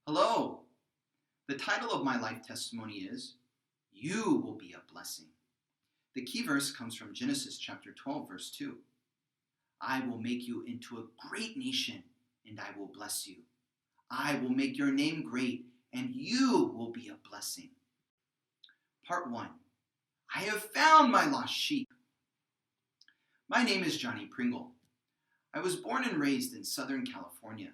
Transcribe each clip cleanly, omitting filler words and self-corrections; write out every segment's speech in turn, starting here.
Hello! The title of my life testimony is, You Will Be a Blessing. The key verse comes from Genesis chapter 12, verse 2. I will make you into a great nation, and I will bless you. I will make your name great, and you will be a blessing. Part 1. I have found my lost sheep. My name is Johnny Pringle. I was born and raised in Southern California.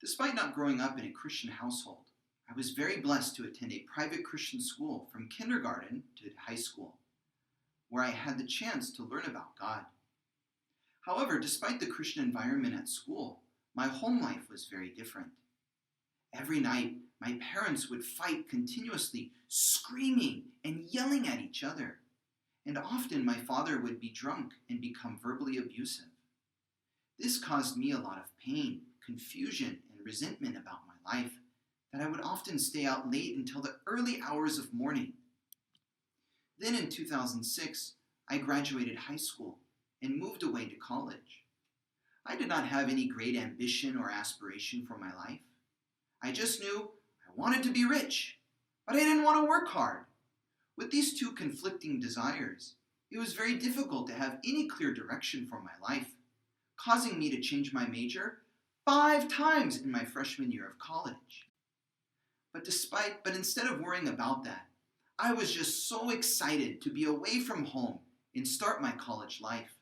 Despite not growing up in a Christian household, I was very blessed to attend a private Christian school from kindergarten to high school, where I had the chance to learn about God. However, despite the Christian environment at school, my home life was very different. Every night, my parents would fight continuously, screaming and yelling at each other. And often my father would be drunk and become verbally abusive. This caused me a lot of pain, confusion, and resentment about my life, that I would often stay out late until the early hours of morning. Then in 2006, I graduated high school and moved away to college. I did not have any great ambition or aspiration for my life. I just knew I wanted to be rich, but I didn't want to work hard. With these two conflicting desires, it was very difficult to have any clear direction for my life, causing me to change my major 5 times in my freshman year of college. But instead of worrying about that, I was just so excited to be away from home and start my college life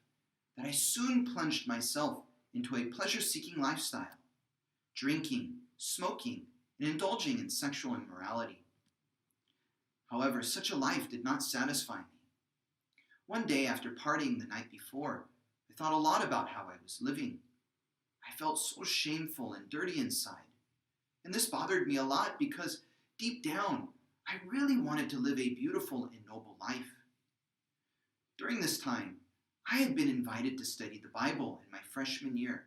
that I soon plunged myself into a pleasure-seeking lifestyle, drinking, smoking, and indulging in sexual immorality. However, such a life did not satisfy me. One day after partying the night before, I thought a lot about how I was living. I felt so shameful and dirty inside. And this bothered me a lot because deep down, I really wanted to live a beautiful and noble life. During this time, I had been invited to study the Bible in my freshman year.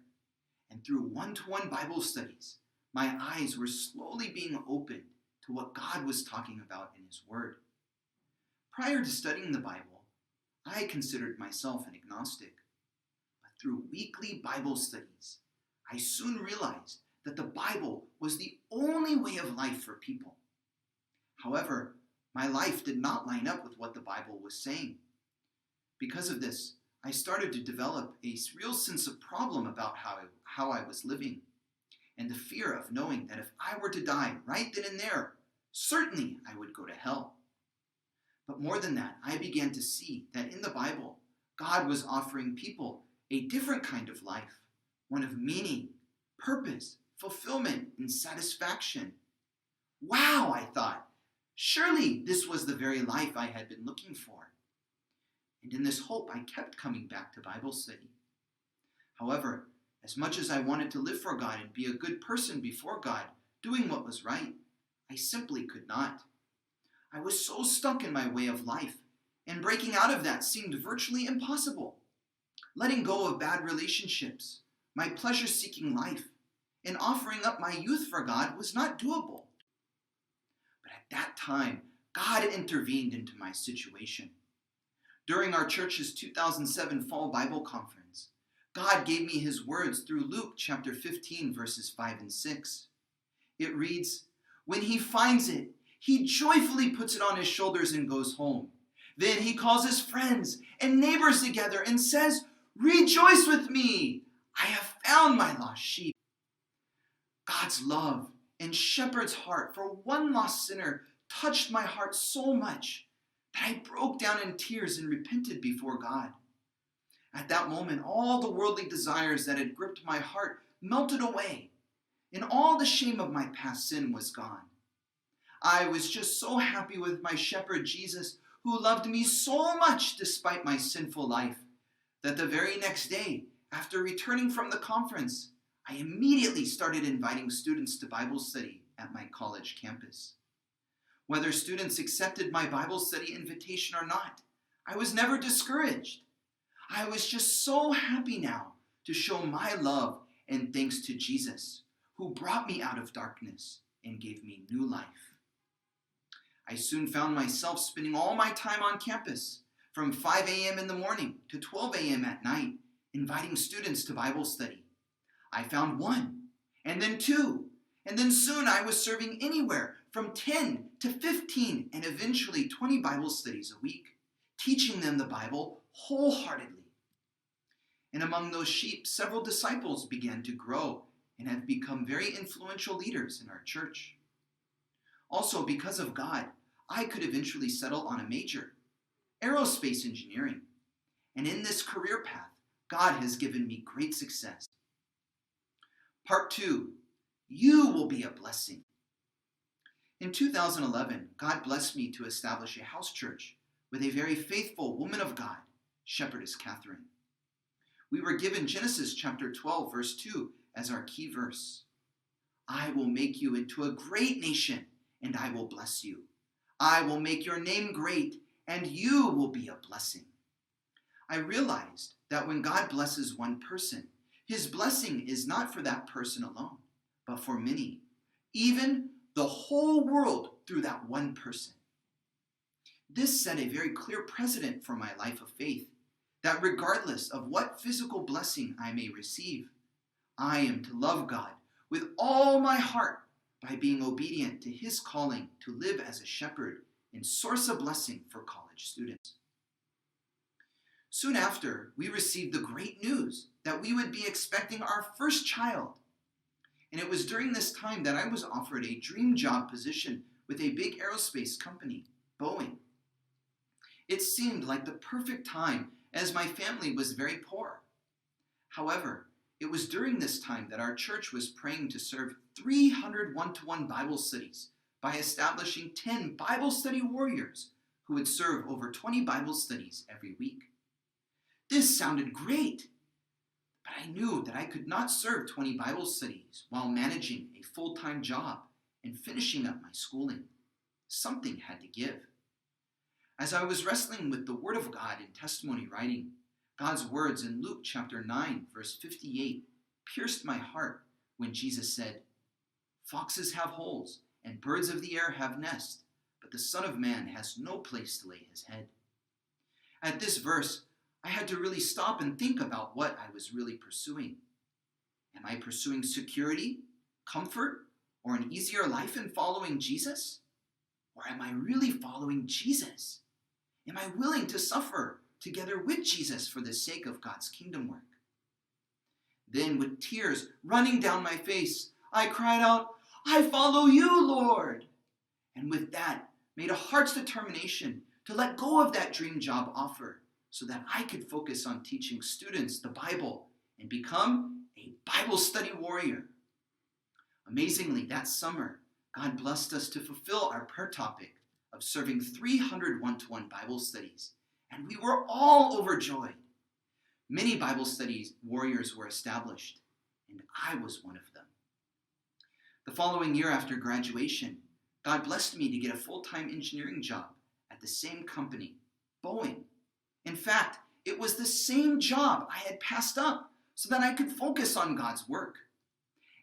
And through one-to-one Bible studies, my eyes were slowly being opened to what God was talking about in His Word. Prior to studying the Bible, I considered myself an agnostic. But through weekly Bible studies, I soon realized that the Bible was the only way of life for people. However, my life did not line up with what the Bible was saying. Because of this, I started to develop a real sense of problem about how I was living, and the fear of knowing that if I were to die right then and there, certainly I would go to hell. But more than that, I began to see that in the Bible, God was offering people a different kind of life, one of meaning, purpose, fulfillment, and satisfaction. Wow, I thought, surely this was the very life I had been looking for. And in this hope, I kept coming back to Bible study. However, as much as I wanted to live for God and be a good person before God, doing what was right, I simply could not. I was so stuck in my way of life, and breaking out of that seemed virtually impossible. Letting go of bad relationships, my pleasure-seeking life, and offering up my youth for God was not doable. But at that time, God intervened into my situation. During our church's 2007 Fall Bible Conference, God gave me His words through Luke chapter 15, verses 5 and 6. It reads, When he finds it, he joyfully puts it on his shoulders and goes home. Then he calls his friends and neighbors together and says, Rejoice with me! I have found my lost sheep. God's love and shepherd's heart for one lost sinner touched my heart so much that I broke down in tears and repented before God. At that moment, all the worldly desires that had gripped my heart melted away, and all the shame of my past sin was gone. I was just so happy with my shepherd Jesus, who loved me so much despite my sinful life, that the very next day, after returning from the conference, I immediately started inviting students to Bible study at my college campus. Whether students accepted my Bible study invitation or not, I was never discouraged. I was just so happy now to show my love and thanks to Jesus, who brought me out of darkness and gave me new life. I soon found myself spending all my time on campus, from 5 a.m. in the morning to 12 a.m. at night, inviting students to Bible study. I found 1, and then 2, And then soon I was serving anywhere from 10 to 15 and eventually 20 Bible studies a week, teaching them the Bible wholeheartedly. And among those sheep, several disciples began to grow and have become very influential leaders in our church. Also, because of God, I could eventually settle on a major, aerospace engineering. And in this career path, God has given me great success. Part 2, you will be a blessing. In 2011, God blessed me to establish a house church with a very faithful woman of God, Shepherdess Catherine. We were given Genesis chapter 12, verse 2 as our key verse. I will make you into a great nation, and I will bless you. I will make your name great, and you will be a blessing. I realized that when God blesses one person, his blessing is not for that person alone, but for many, even the whole world through that one person. This set a very clear precedent for my life of faith, that regardless of what physical blessing I may receive, I am to love God with all my heart by being obedient to his calling to live as a shepherd and source of blessing for college students. Soon after, we received the great news that we would be expecting our first child. And it was during this time that I was offered a dream job position with a big aerospace company, Boeing. It seemed like the perfect time as my family was very poor. However, it was during this time that our church was praying to serve 300 one-to-one Bible studies by establishing 10 Bible study warriors who would serve over 20 Bible studies every week. This sounded great, but I knew that I could not serve 20 Bible studies while managing a full-time job and finishing up my schooling. Something had to give. As I was wrestling with the Word of God in testimony writing, God's words in Luke chapter 9, verse 58, pierced my heart when Jesus said, "Foxes have holes, and birds of the air have nests, but the Son of Man has no place to lay his head." At this verse, I had to really stop and think about what I was really pursuing. Am I pursuing security, comfort, or an easier life in following Jesus? Or am I really following Jesus? Am I willing to suffer together with Jesus for the sake of God's kingdom work? Then, with tears running down my face, I cried out, "I follow you, Lord!" And with that, made a heart's determination to let go of that dream job offer so that I could focus on teaching students the Bible and become a Bible study warrior. Amazingly, that summer, God blessed us to fulfill our prayer topic of serving 300 one-to-one Bible studies, and we were all overjoyed. Many Bible studies warriors were established, and I was one of them. The following year after graduation, God blessed me to get a full-time engineering job at the same company, Boeing. In fact, it was the same job I had passed up so that I could focus on God's work.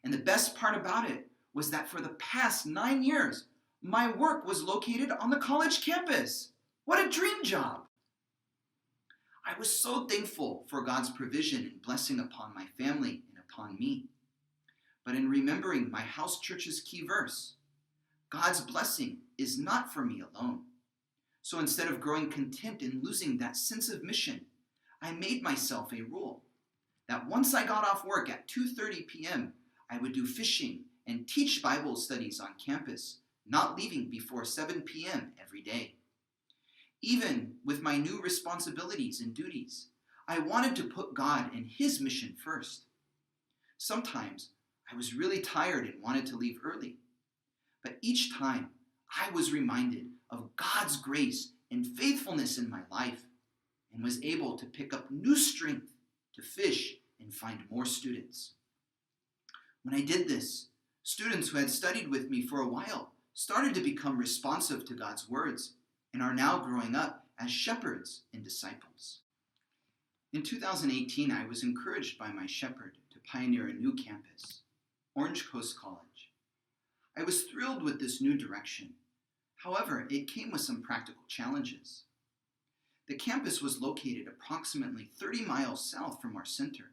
And the best part about it was that for the past 9 years, my work was located on the college campus. What a dream job! I was so thankful for God's provision and blessing upon my family and upon me. But in remembering my house church's key verse, God's blessing is not for me alone. So instead of growing content and losing that sense of mission, I made myself a rule that once I got off work at 2:30 p.m., I would do fishing and teach Bible studies on campus, not leaving before 7 p.m. every day. Even with my new responsibilities and duties, I wanted to put God and his mission first. Sometimes I was really tired and wanted to leave early, but each time I was reminded of God's grace and faithfulness in my life and was able to pick up new strength to fish and find more students. When I did this, students who had studied with me for a while started to become responsive to God's words and are now growing up as shepherds and disciples. In 2018, I was encouraged by my shepherd to pioneer a new campus, Orange Coast College. I was thrilled with this new direction. However, it came with some practical challenges. The campus was located approximately 30 miles south from our center,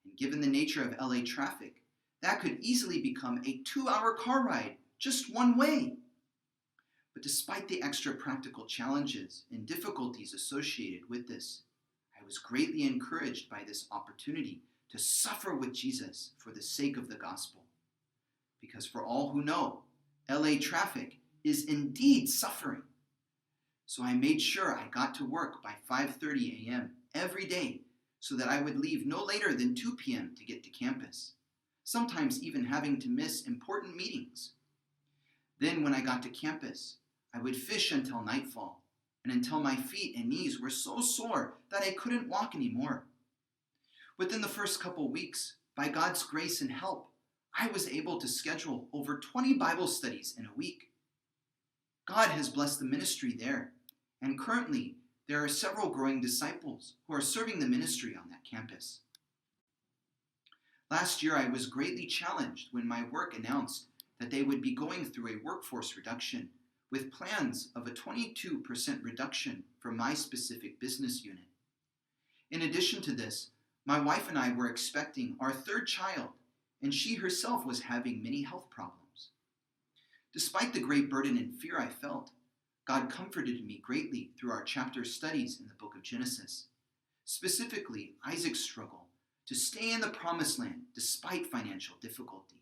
and given the nature of LA traffic, that could easily become a 2-hour car ride just one way. But despite the extra practical challenges and difficulties associated with this, I was greatly encouraged by this opportunity to suffer with Jesus for the sake of the gospel. Because for all who know, LA traffic is indeed suffering. So I made sure I got to work by 5:30 a.m. every day so that I would leave no later than 2 p.m. to get to campus, sometimes even having to miss important meetings. Then when I got to campus, I would fish until nightfall and until my feet and knees were so sore that I couldn't walk anymore. Within the first couple weeks, by God's grace and help, I was able to schedule over 20 Bible studies in a week. God has blessed the ministry there, and currently there are several growing disciples who are serving the ministry on that campus. Last year, I was greatly challenged when my work announced that they would be going through a workforce reduction with plans of a 22% reduction for my specific business unit. In addition to this, my wife and I were expecting our 3rd child, and she herself was having many health problems. Despite the great burden and fear I felt, God comforted me greatly through our chapter studies in the book of Genesis, specifically Isaac's struggle to stay in the promised land despite financial difficulty.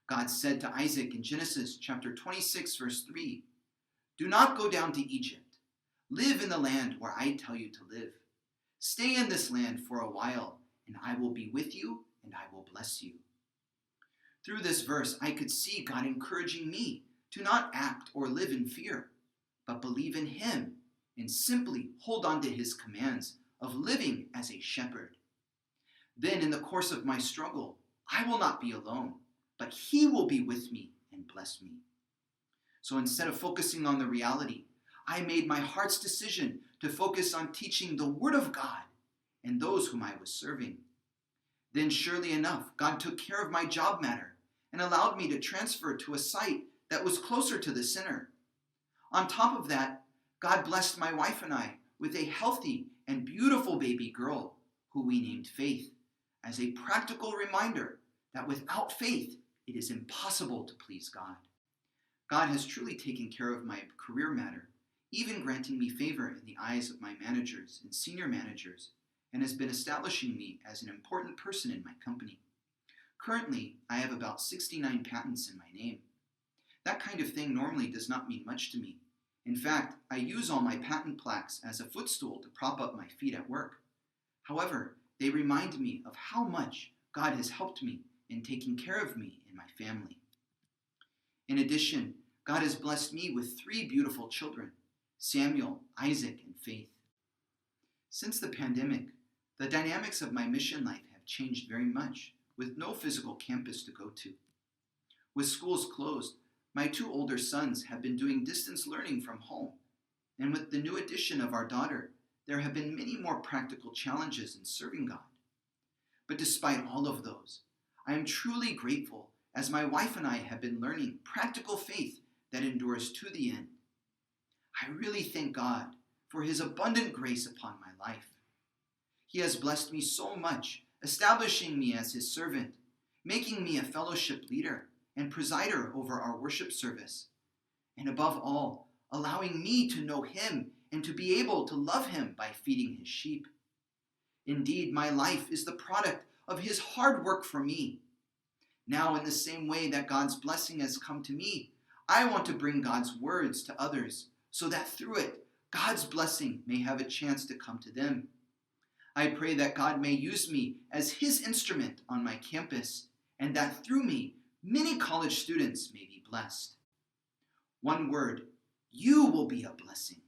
God said to Isaac in Genesis chapter 26, verse 3, "Do not go down to Egypt. Live in the land where I tell you to live. Stay in this land for a while, and I will be with you, and I will bless you." Through this verse, I could see God encouraging me to not act or live in fear, but believe in Him and simply hold on to His commands of living as a shepherd. Then in the course of my struggle, I will not be alone, but He will be with me and bless me. So instead of focusing on the reality, I made my heart's decision to focus on teaching the Word of God and those whom I was serving. Then surely enough, God took care of my job matter and allowed me to transfer to a site that was closer to the center. On top of that, God blessed my wife and I with a healthy and beautiful baby girl who we named Faith, as a practical reminder that without faith, it is impossible to please God. God has truly taken care of my career matter, even granting me favor in the eyes of my managers and senior managers, and has been establishing me as an important person in my company. Currently, I have about 69 patents in my name. That kind of thing normally does not mean much to me. In fact, I use all my patent plaques as a footstool to prop up my feet at work. However, they remind me of how much God has helped me in taking care of me and my family. In addition, God has blessed me with 3 beautiful children, Samuel, Isaac, and Faith. Since the pandemic, the dynamics of my mission life have changed very much, with no physical campus to go to. With schools closed, my 2 older sons have been doing distance learning from home, and with the new addition of our daughter, there have been many more practical challenges in serving God. But despite all of those, I am truly grateful as my wife and I have been learning practical faith that endures to the end. I really thank God for His abundant grace upon my life. He has blessed me so much, establishing me as His servant, making me a fellowship leader and presider over our worship service, and above all, allowing me to know Him and to be able to love Him by feeding His sheep. Indeed, my life is the product of His hard work for me. Now, in the same way that God's blessing has come to me, I want to bring God's words to others so that through it, God's blessing may have a chance to come to them. I pray that God may use me as His instrument on my campus, and that through me, many college students may be blessed. One word, you will be a blessing.